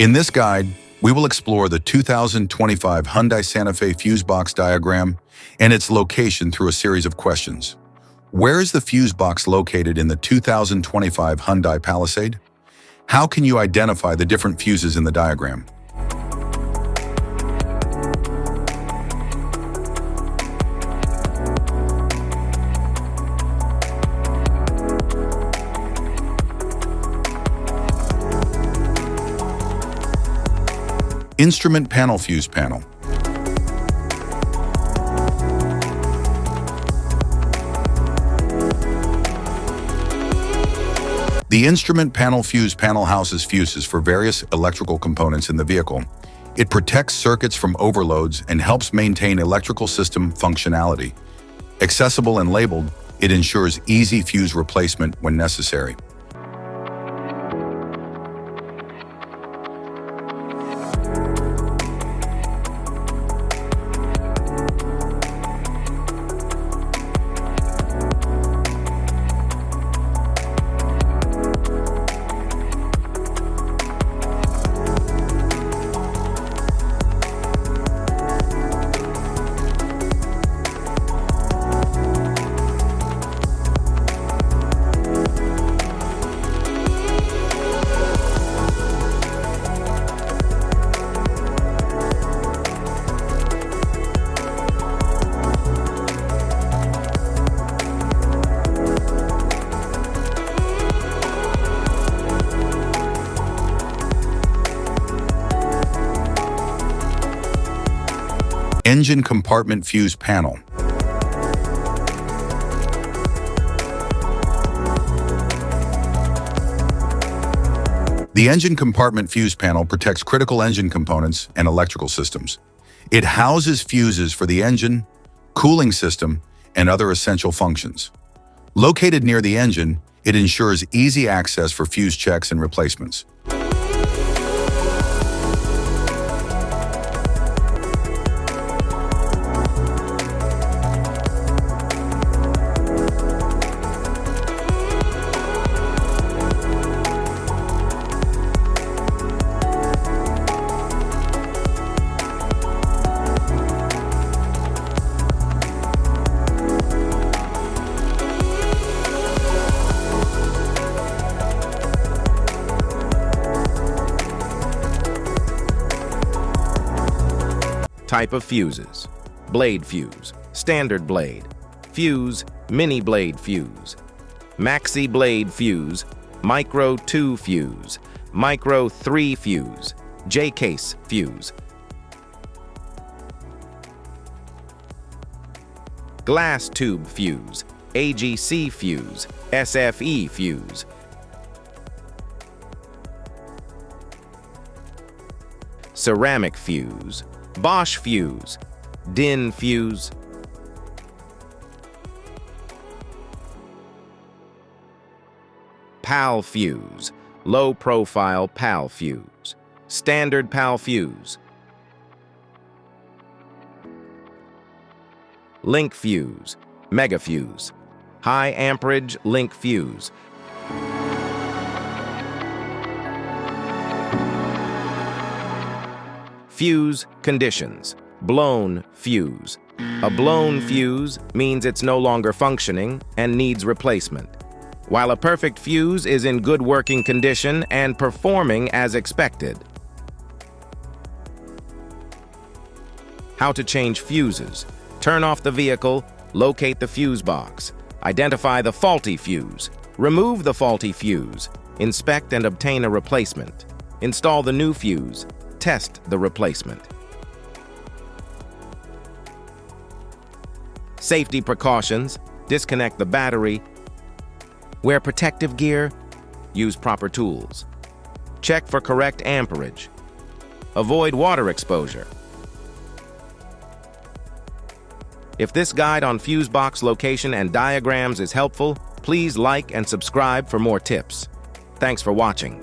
In this guide, we will explore the 2025 Hyundai Santa Fe fuse box diagram and its location through a series of questions. Where is the fuse box located in the 2025 Hyundai Palisade? How can you identify the different fuses in the diagram? Instrument panel fuse panel. The instrument panel fuse panel houses fuses for various electrical components in the vehicle. It protects circuits from overloads and helps maintain electrical system functionality. Accessible and labeled, it ensures easy fuse replacement when necessary. Engine compartment fuse panel. The engine compartment fuse panel protects critical engine components and electrical systems. It houses fuses for the engine, cooling system, and other essential functions. Located near the engine, it ensures easy access for fuse checks and replacements. Type of fuses: blade fuse, standard blade, fuse, mini blade fuse, maxi blade fuse, micro 2 fuse, micro 3 fuse, J-case fuse, glass tube fuse, AGC fuse, SFE fuse, ceramic fuse, Bosch fuse, DIN fuse, PAL fuse, low-profile PAL fuse, standard PAL fuse, link fuse, mega fuse, high amperage link fuse, fuse conditions: blown fuse. A blown fuse means it's no longer functioning and needs replacement, while a perfect fuse is in good working condition and performing as expected. How to change fuses: turn off the vehicle, locate the fuse box, identify the faulty fuse, remove the faulty fuse, inspect and obtain a replacement, install the new fuse, test the replacement. Safety precautions: disconnect the battery, wear protective gear, use proper tools, check for correct amperage, avoid water exposure. If this guide on fuse box location and diagrams is helpful, please like and subscribe for more tips. Thanks for watching.